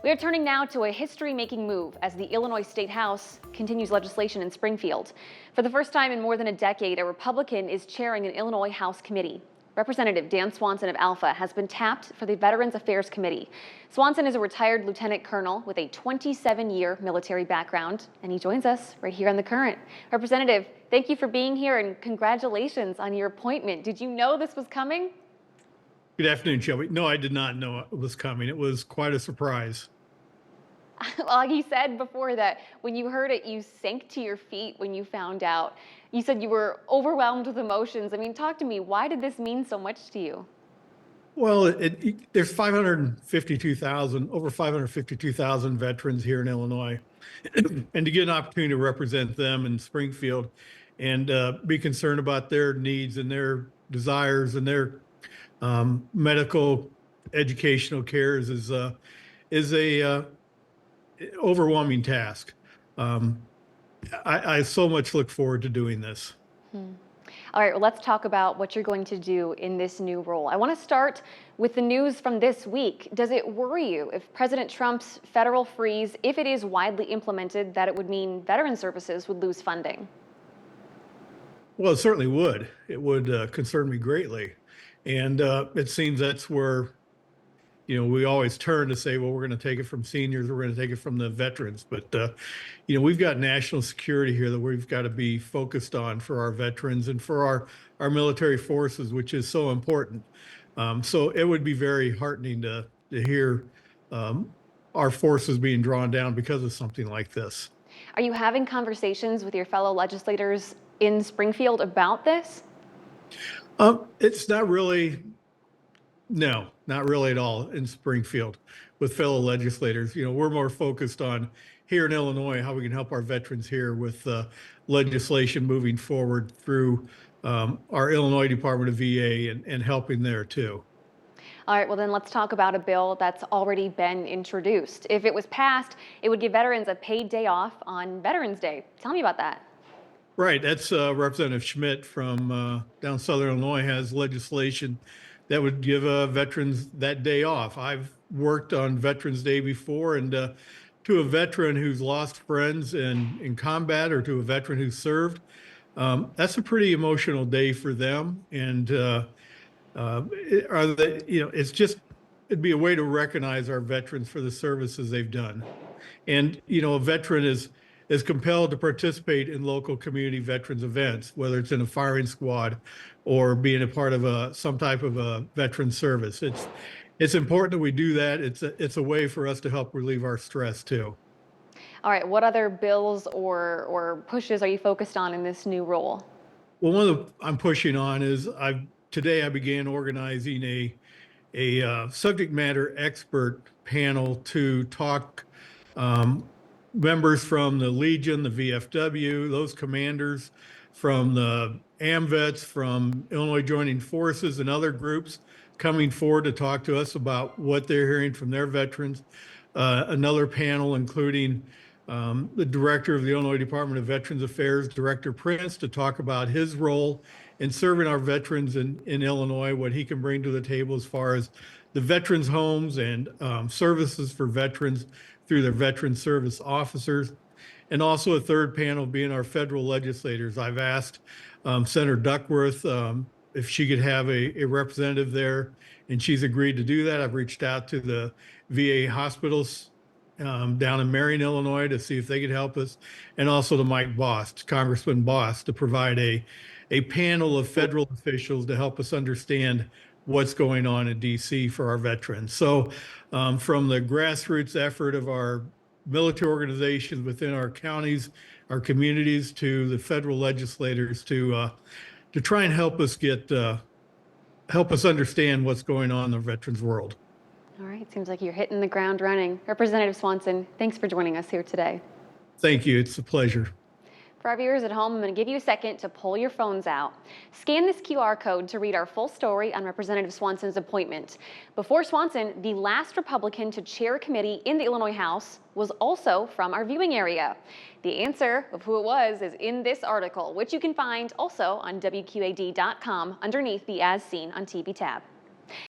We are turning now to a history-making move as the Illinois State House continues legislation in Springfield. For the first time in more than a decade, a Republican is chairing an Illinois House committee. Representative Dan Swanson of Alpha has been tapped for the Veterans Affairs Committee. Swanson is a retired lieutenant colonel with a 27-year military background, and he joins us right here on The Current. Representative, thank you for being here and congratulations on your appointment. Did you know this was coming? Good afternoon, Shelby. No, I did not know it was coming. It was quite a surprise. Like you said before that when you heard it, you sank to your feet when you found out. You said you were overwhelmed with emotions. I mean, talk to me. Why did this mean so much to you? Well, there's over 552,000 veterans here in Illinois, and to get an opportunity to represent them in Springfield and be concerned about their needs and their desires and their medical educational cares is a overwhelming task. I so much look forward to doing this. All right, well, let's talk about what you're going to do in this new role. I want to start with the news from this week. Does it worry you if President Trump's federal freeze, if it is widely implemented, that it would mean veteran services would lose funding? Well, it certainly would. It would concern me greatly. And it seems that's where, we always turn to say, well, we're going to take it from seniors, we're going to take it from the veterans. But, we've got national security here that we've got to be focused on for our veterans and for our military forces, which is so important. So it would be very heartening to hear our forces being drawn down because of something like this. Are you having conversations with your fellow legislators in Springfield about this? It's not really, no, not really at all in Springfield with fellow legislators. We're more focused on here in Illinois, how we can help our veterans here with legislation moving forward through our Illinois Department of VA and helping there too. All right, well then let's talk about a bill that's already been introduced. If it was passed, it would give veterans a paid day off on Veterans Day. Tell me about that. Right, that's Representative Schmidt from down Southern Illinois has legislation that would give veterans that day off. I've worked on Veterans Day before, and to a veteran who's lost friends in combat or to a veteran who's served, that's a pretty emotional day for them. And it'd be a way to recognize our veterans for the services they've done. And a veteran is compelled to participate in local community veterans events, whether it's in a firing squad or being a part of some type of a veteran service. It's important that we do that. It's a way for us to help relieve our stress too. All right, what other bills or pushes are you focused on in this new role? Well, one I'm pushing on is today I began organizing a subject matter expert panel to talk members from the Legion, the VFW, those commanders from the AMVETS, from Illinois Joining Forces and other groups coming forward to talk to us about what they're hearing from their veterans. Another panel including the director of the Illinois Department of Veterans Affairs, Director Prince, to talk about his role in serving our veterans in Illinois, what he can bring to the table as far as the veterans' homes and services for veterans through their veteran service officers. And also a third panel being our federal legislators. I've asked Senator Duckworth if she could have a representative there, and she's agreed to do that. I've reached out to the VA hospitals down in Marion, Illinois, to see if they could help us, and also to Mike Bost, Congressman Bost, to provide a panel of federal officials to help us understand what's going on in DC for our veterans. So from the grassroots effort of our military organizations within our counties, our communities, to the federal legislators to try and help us understand what's going on in the veterans world. All right, seems like you're hitting the ground running. Representative Swanson, thanks for joining us here today. Thank you, it's a pleasure. For our viewers at home, I'm going to give you a second to pull your phones out. Scan this QR code to read our full story on Representative Swanson's appointment. Before Swanson, the last Republican to chair a committee in the Illinois House was also from our viewing area. The answer of who it was is in this article, which you can find also on WQAD.com underneath the As Seen on TV tab.